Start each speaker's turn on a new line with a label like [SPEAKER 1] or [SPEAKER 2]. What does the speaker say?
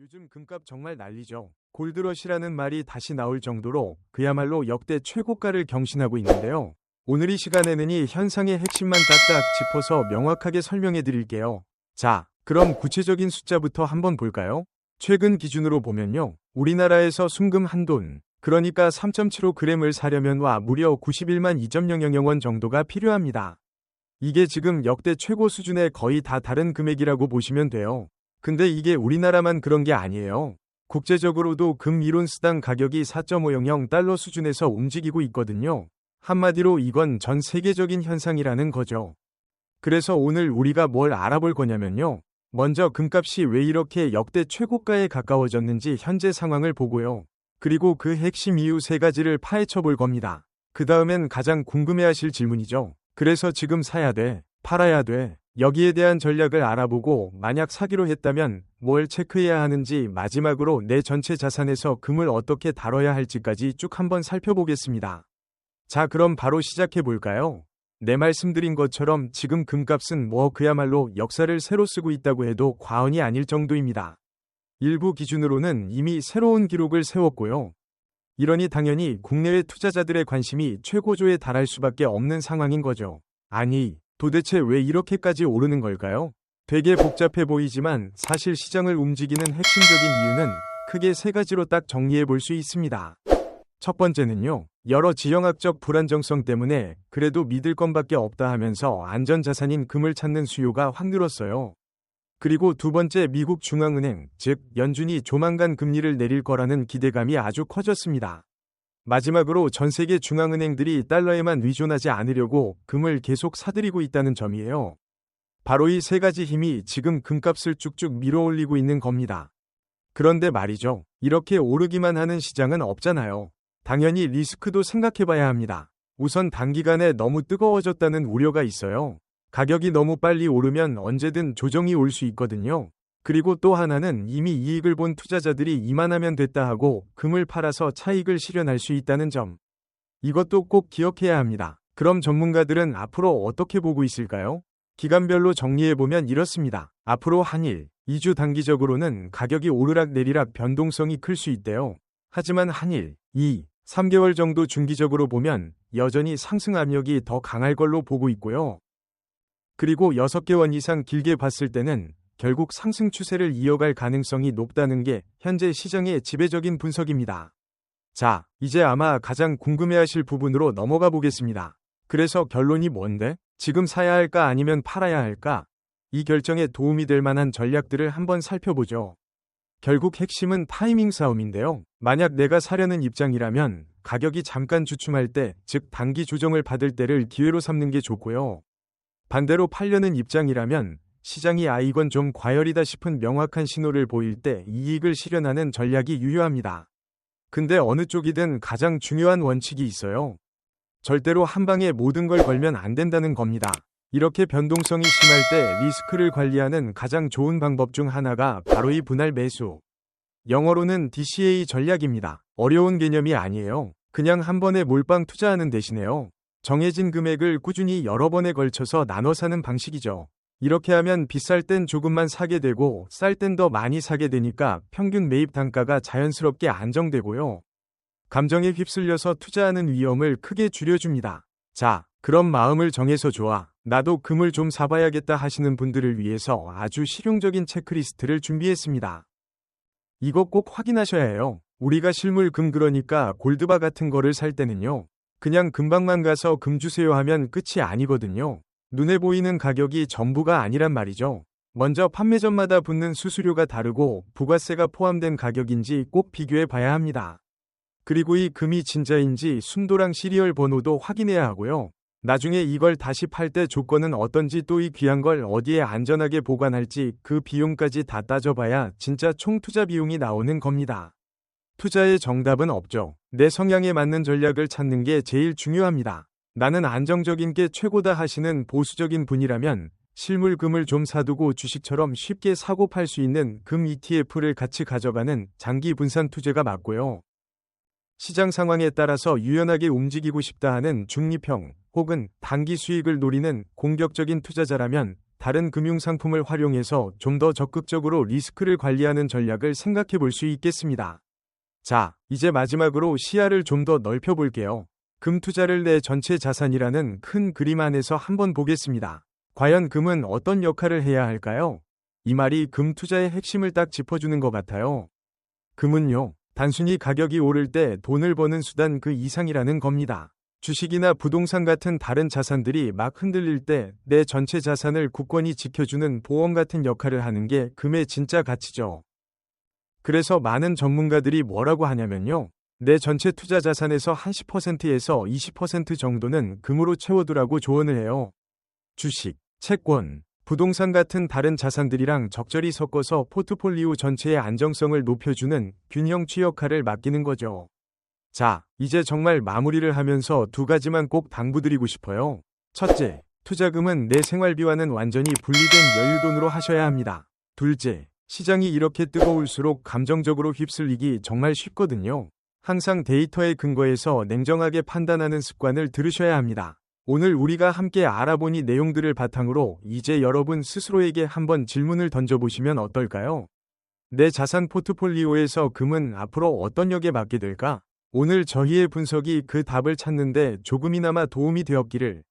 [SPEAKER 1] 요즘 금값 정말 난리죠. 골드러시라는 말이 다시 나올 정도로 그야말로 역대 최고가를 경신하고 있는데요. 오늘 이 시간에는 이 현상의 핵심만 딱딱 짚어서 명확하게 설명해 드릴게요. 자, 그럼 구체적인 숫자부터 한번 볼까요? 최근 기준으로 보면요. 우리나라에서 순금 한돈, 그러니까 3.75g을 사려면 와 무려 91만 2.000원 정도가 필요합니다. 이게 지금 역대 최고 수준의 거의 다 다른 금액이라고 보시면 돼요. 근데 이게 우리나라만 그런 게 아니에요. 국제적으로도 금 1온스당 가격이 4.500달러 수준에서 움직이고 있거든요. 한마디로 이건 전 세계적인 현상이라는 거죠. 그래서 오늘 우리가 뭘 알아볼 거냐면요. 먼저 금값이 왜 이렇게 역대 최고가에 가까워졌는지 현재 상황을 보고요. 그리고 그 핵심 이유 세 가지를 파헤쳐 볼 겁니다. 그 다음엔 가장 궁금해하실 질문이죠. 그래서 지금 사야 돼, 팔아야 돼. 여기에 대한 전략을 알아보고 만약 사기로 했다면 뭘 체크해야 하는지, 마지막으로 내 전체 자산에서 금을 어떻게 다뤄야 할지까지 쭉 한번 살펴보겠습니다. 자, 그럼 바로 시작해 볼까요? 내 말씀드린 것처럼 지금 금값은 그야말로 역사를 새로 쓰고 있다고 해도 과언이 아닐 정도입니다. 일부 기준으로는 이미 새로운 기록을 세웠고요. 이러니 당연히 국내외 투자자들의 관심이 최고조에 달할 수밖에 없는 상황인 거죠. 아니, 도대체 왜 이렇게까지 오르는 걸까요? 되게 복잡해 보이지만 사실 시장을 움직이는 핵심적인 이유는 크게 세 가지로 딱 정리해 볼 수 있습니다. 첫 번째는요. 여러 지형학적 불안정성 때문에 그래도 믿을 건밖에 없다 하면서 안전자산인 금을 찾는 수요가 확 늘었어요. 그리고 두 번째, 미국 중앙은행, 즉 연준이 조만간 금리를 내릴 거라는 기대감이 아주 커졌습니다. 마지막으로 전 세계 중앙은행들이 달러에만 의존하지 않으려고 금을 계속 사들이고 있다는 점이에요. 바로 이 세 가지 힘이 지금 금값을 쭉쭉 밀어올리고 있는 겁니다. 그런데 말이죠. 이렇게 오르기만 하는 시장은 없잖아요. 당연히 리스크도 생각해봐야 합니다. 우선 단기간에 너무 뜨거워졌다는 우려가 있어요. 가격이 너무 빨리 오르면 언제든 조정이 올 수 있거든요. 그리고 또 하나는 이미 이익을 본 투자자들이 이만하면 됐다 하고 금을 팔아서 차익을 실현할 수 있다는 점. 이것도 꼭 기억해야 합니다. 그럼 전문가들은 앞으로 어떻게 보고 있을까요? 기간별로 정리해보면 이렇습니다. 앞으로 한일, 2주 단기적으로는 가격이 오르락 내리락 변동성이 클 수 있대요. 하지만 한일, 3개월 정도 중기적으로 보면 여전히 상승 압력이 더 강할 걸로 보고 있고요. 그리고 6개월 이상 길게 봤을 때는 결국 상승 추세를 이어갈 가능성이 높다는 게 현재 시장의 지배적인 분석입니다. 자, 이제 아마 가장 궁금해하실 부분으로 넘어가 보겠습니다. 그래서 결론이 뭔데? 지금 사야 할까 아니면 팔아야 할까? 이 결정에 도움이 될 만한 전략들을 한번 살펴보죠. 결국 핵심은 타이밍 싸움인데요. 만약 내가 사려는 입장이라면 가격이 잠깐 주춤할 때, 즉 단기 조정을 받을 때를 기회로 삼는 게 좋고요. 반대로 팔려는 입장이라면 시장이 이건 좀 과열이다 싶은 명확한 신호를 보일 때 이익을 실현하는 전략이 유효합니다. 근데 어느 쪽이든 가장 중요한 원칙이 있어요. 절대로 한 방에 모든 걸 걸면 안 된다는 겁니다. 이렇게 변동성이 심할 때 리스크를 관리하는 가장 좋은 방법 중 하나가 바로 이 분할 매수. 영어로는 DCA 전략입니다. 어려운 개념이 아니에요. 그냥 한 번에 몰빵 투자하는 대신에요. 정해진 금액을 꾸준히 여러 번에 걸쳐서 나눠 사는 방식이죠. 이렇게 하면 비쌀 땐 조금만 사게 되고 쌀 땐 더 많이 사게 되니까 평균 매입 단가가 자연스럽게 안정되고요. 감정에 휩쓸려서 투자하는 위험을 크게 줄여줍니다. 자, 그럼 마음을 정해서 좋아, 나도 금을 좀 사봐야겠다 하시는 분들을 위해서 아주 실용적인 체크리스트를 준비했습니다. 이거 꼭 확인하셔야 해요. 우리가 실물 금, 그러니까 골드바 같은 거를 살 때는요. 그냥 금방만 가서 금 주세요 하면 끝이 아니거든요. 눈에 보이는 가격이 전부가 아니란 말이죠. 먼저 판매점마다 붙는 수수료가 다르고 부가세가 포함된 가격인지 꼭 비교해 봐야 합니다. 그리고 이 금이 진짜인지 순도랑 시리얼 번호도 확인해야 하고요. 나중에 이걸 다시 팔 때 조건은 어떤지, 또 이 귀한 걸 어디에 안전하게 보관할지 그 비용까지 다 따져봐야 진짜 총 투자 비용이 나오는 겁니다. 투자의 정답은 없죠. 내 성향에 맞는 전략을 찾는 게 제일 중요합니다. 나는 안정적인 게 최고다 하시는 보수적인 분이라면 실물 금을 좀 사두고 주식처럼 쉽게 사고 팔 수 있는 금 ETF를 같이 가져가는 장기 분산 투자가 맞고요. 시장 상황에 따라서 유연하게 움직이고 싶다 하는 중립형 혹은 단기 수익을 노리는 공격적인 투자자라면 다른 금융상품을 활용해서 좀 더 적극적으로 리스크를 관리하는 전략을 생각해 볼 수 있겠습니다. 자, 이제 마지막으로 시야를 좀 더 넓혀 볼게요. 금 투자를 내 전체 자산이라는 큰 그림 안에서 한번 보겠습니다. 과연 금은 어떤 역할을 해야 할까요? 이 말이 금 투자의 핵심을 딱 짚어주는 것 같아요. 금은요, 단순히 가격이 오를 때 돈을 버는 수단 그 이상이라는 겁니다. 주식이나 부동산 같은 다른 자산들이 막 흔들릴 때 내 전체 자산을 굳건히 지켜주는 보험 같은 역할을 하는 게 금의 진짜 가치죠. 그래서 많은 전문가들이 뭐라고 하냐면요. 내 전체 투자 자산에서 한 10%에서 20% 정도는 금으로 채워두라고 조언을 해요. 주식, 채권, 부동산 같은 다른 자산들이랑 적절히 섞어서 포트폴리오 전체의 안정성을 높여주는 균형치 역할을 맡기는 거죠. 자, 이제 정말 마무리를 하면서 두 가지만 꼭 당부드리고 싶어요. 첫째, 투자금은 내 생활비와는 완전히 분리된 여유돈으로 하셔야 합니다. 둘째, 시장이 이렇게 뜨거울수록 감정적으로 휩쓸리기 정말 쉽거든요. 항상 데이터에 근거해서 냉정하게 판단하는 습관을 들으셔야 합니다. 오늘 우리가 함께 알아본 이 내용들을 바탕으로 이제 여러분 스스로에게 한번 질문을 던져보시면 어떨까요? 내 자산 포트폴리오에서 금은 앞으로 어떤 역에 맡게 될까? 오늘 저희의 분석이 그 답을 찾는데 조금이나마 도움이 되었기를